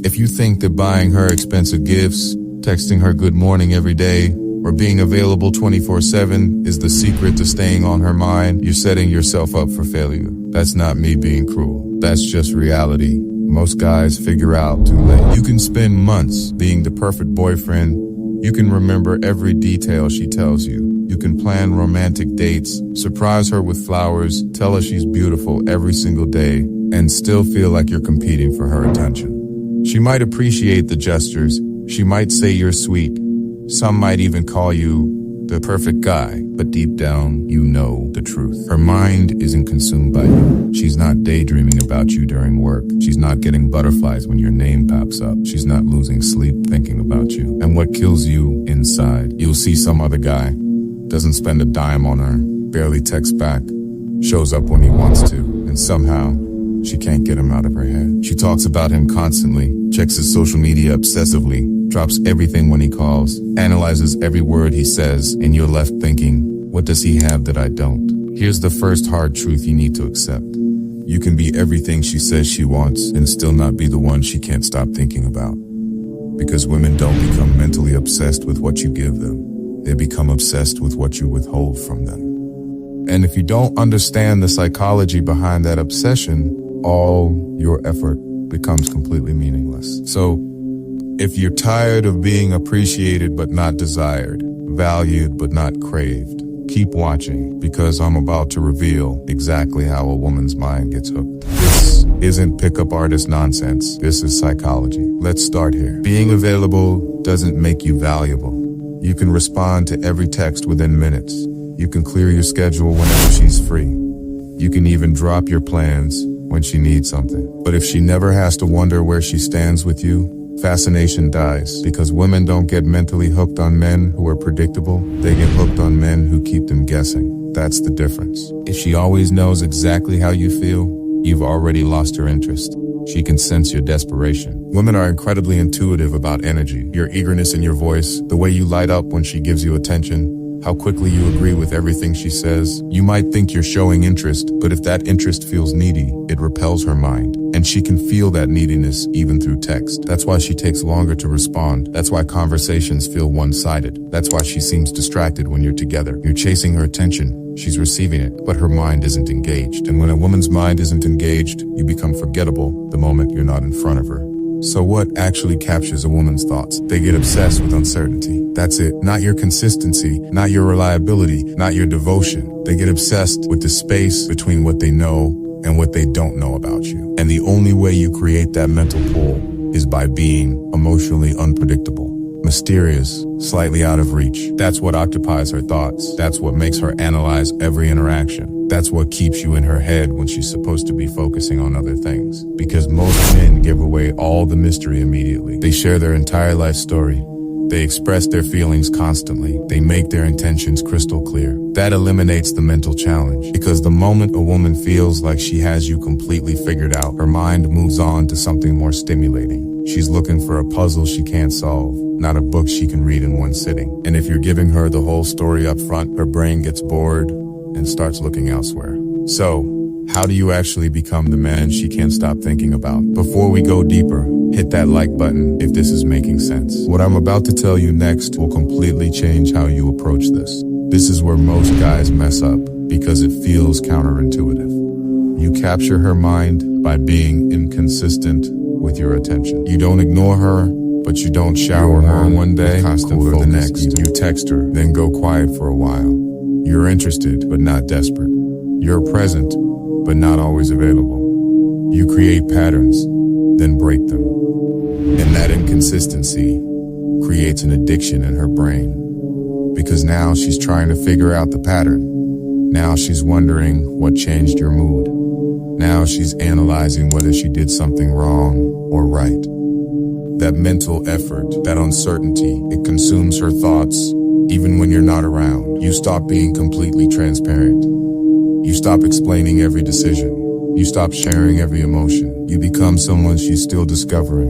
If you think that buying her expensive gifts, texting her good morning every day, or being available 24/7 is the secret to staying on her mind, you're setting yourself up for failure. That's not me being cruel. That's just reality. Most guys figure out too late. You can spend months being the perfect boyfriend. You can remember every detail she tells you. You can plan romantic dates, surprise her with flowers, tell her she's beautiful every single day, and still feel like you're competing for her attention. She might appreciate the gestures. She might say you're sweet. Some might even call you the perfect guy, but deep down, you know the truth. Her mind isn't consumed by you. She's not daydreaming about you during work. She's not getting butterflies when your name pops up. She's not losing sleep thinking about you. And what kills you inside? You'll see some other guy, doesn't spend a dime on her, barely texts back, shows up when he wants to, and somehow, she can't get him out of her head. She talks about him constantly, checks his social media obsessively, drops everything when he calls, analyzes every word he says, and you're left thinking, what does he have that I don't? Here's the first hard truth you need to accept. You can be everything she says she wants and still not be the one she can't stop thinking about. Because women don't become mentally obsessed with what you give them. They become obsessed with what you withhold from them. And if you don't understand the psychology behind that obsession, all your effort becomes completely meaningless. So, if you're tired of being appreciated but not desired, valued but not craved, keep watching, because I'm about to reveal exactly how a woman's mind gets hooked. This isn't pickup artist nonsense. This is psychology. Let's start here. Being available doesn't make you valuable. You can respond to every text within minutes. You can clear your schedule whenever she's free. You can even drop your plans when she needs something. But if she never has to wonder where she stands with you, fascination dies. Because women don't get mentally hooked on men who are predictable. They get hooked on men who keep them guessing. That's the difference. If she always knows exactly how you feel, you've already lost her interest. She can sense your desperation. Women are incredibly intuitive about energy. Your eagerness in your voice, the way you light up when she gives you attention, how quickly you agree with everything she says. You might think you're showing interest, but if that interest feels needy, it repels her mind. And she can feel that neediness even through text. That's why she takes longer to respond. That's why conversations feel one-sided. That's why she seems distracted when you're together. You're chasing her attention. She's receiving it, but her mind isn't engaged. And when a woman's mind isn't engaged, you become forgettable the moment you're not in front of her. So what actually captures a woman's thoughts? They get obsessed with uncertainty. That's it. Not your consistency, not your reliability, not your devotion. They get obsessed with the space between what they know and what they don't know about you. And the only way you create that mental pull is by being emotionally unpredictable, mysterious, slightly out of reach. That's what occupies her thoughts. That's what makes her analyze every interaction. That's what keeps you in her head when she's supposed to be focusing on other things. Because most men give away all the mystery immediately. They share their entire life story. They express their feelings constantly. They make their intentions crystal clear. That eliminates the mental challenge. Because the moment a woman feels like she has you completely figured out, her mind moves on to something more stimulating. She's looking for a puzzle she can't solve, not a book she can read in one sitting. And if you're giving her the whole story up front, her brain gets bored and starts looking elsewhere. So, how do you actually become the man she can't stop thinking about? Before we go deeper, hit that like button if this is making sense. What I'm about to tell you next will completely change how you approach this. This is where most guys mess up because it feels counterintuitive. You capture her mind by being inconsistent with your attention. You don't ignore her, but you don't shower her one day, cooler the next. You text her, then go quiet for a while. You're interested, but not desperate. You're present, but not always available. You create patterns, then break them. And that inconsistency creates an addiction in her brain. Because now she's trying to figure out the pattern. Now she's wondering what changed your mood. Now she's analyzing whether she did something wrong or right. That mental effort, that uncertainty, it consumes her thoughts. Even when you're not around, you stop being completely transparent. You stop explaining every decision. You stop sharing every emotion. You become someone she's still discovering.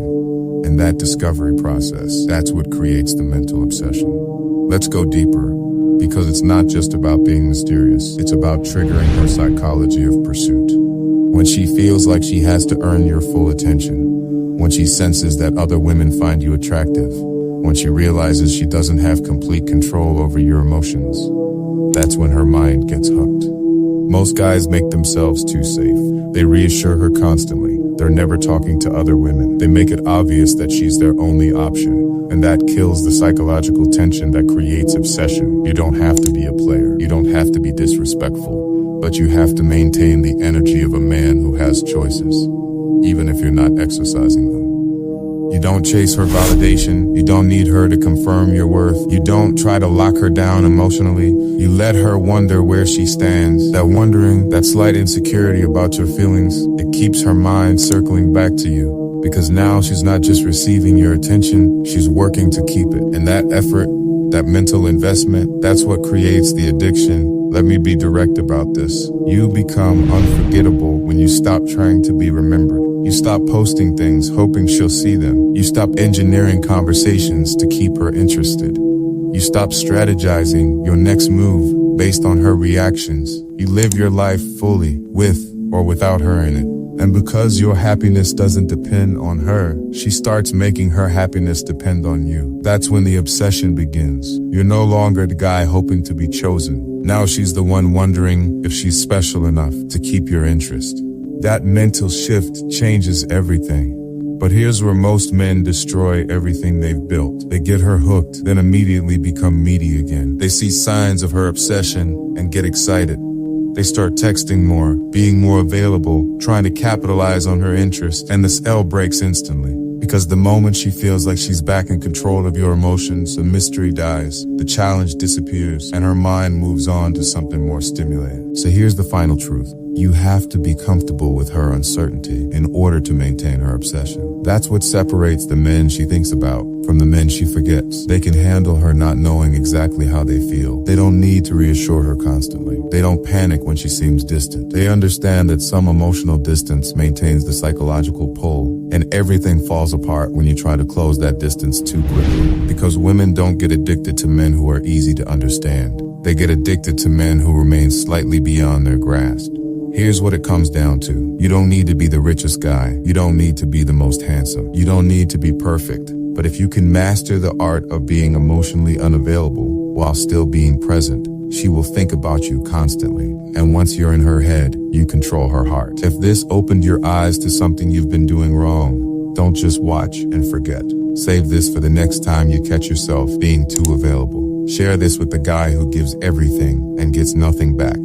And that discovery process, that's what creates the mental obsession. Let's go deeper, because it's not just about being mysterious. It's about triggering her psychology of pursuit. When she feels like she has to earn your full attention, when she senses that other women find you attractive, when she realizes she doesn't have complete control over your emotions. That's when her mind gets hooked. Most guys make themselves too safe. They reassure her constantly. They're never talking to other women. They make it obvious that she's their only option, and that kills the psychological tension that creates obsession. You don't have to be a player. You don't have to be disrespectful, but you have to maintain the energy of a man who has choices, even if you're not exercising them. You don't chase her validation. You don't need her to confirm your worth. You don't try to lock her down emotionally. You let her wonder where she stands. That wondering, that slight insecurity about your feelings, it keeps her mind circling back to you. Because now she's not just receiving your attention, she's working to keep it. And that effort, that mental investment, that's what creates the addiction. Let me be direct about this. You become unforgettable when you stop trying to be remembered. You stop posting things hoping she'll see them. You stop engineering conversations to keep her interested. You stop strategizing your next move based on her reactions. You live your life fully, with or without her in it. And because your happiness doesn't depend on her, she starts making her happiness depend on you. That's when the obsession begins. You're no longer the guy hoping to be chosen. Now she's the one wondering if she's special enough to keep your interest. That mental shift changes everything. But here's where most men destroy everything they've built. They get her hooked, then immediately become needy again. They see signs of her obsession and get excited. They start texting more, being more available, trying to capitalize on her interest, and the spell breaks instantly. Because the moment she feels like she's back in control of your emotions, the mystery dies, the challenge disappears, and her mind moves on to something more stimulating. So here's the final truth. You have to be comfortable with her uncertainty in order to maintain her obsession. That's what separates the men she thinks about from the men she forgets. They can handle her not knowing exactly how they feel. They don't need to reassure her constantly. They don't panic when she seems distant. They understand that some emotional distance maintains the psychological pull, and everything falls apart when you try to close that distance too quickly. Because women don't get addicted to men who are easy to understand. They get addicted to men who remain slightly beyond their grasp. Here's what it comes down to. You don't need to be the richest guy. You don't need to be the most handsome. You don't need to be perfect. But if you can master the art of being emotionally unavailable while still being present, she will think about you constantly. And once you're in her head, you control her heart. If this opened your eyes to something you've been doing wrong, don't just watch and forget. Save this for the next time you catch yourself being too available. Share this with the guy who gives everything and gets nothing back.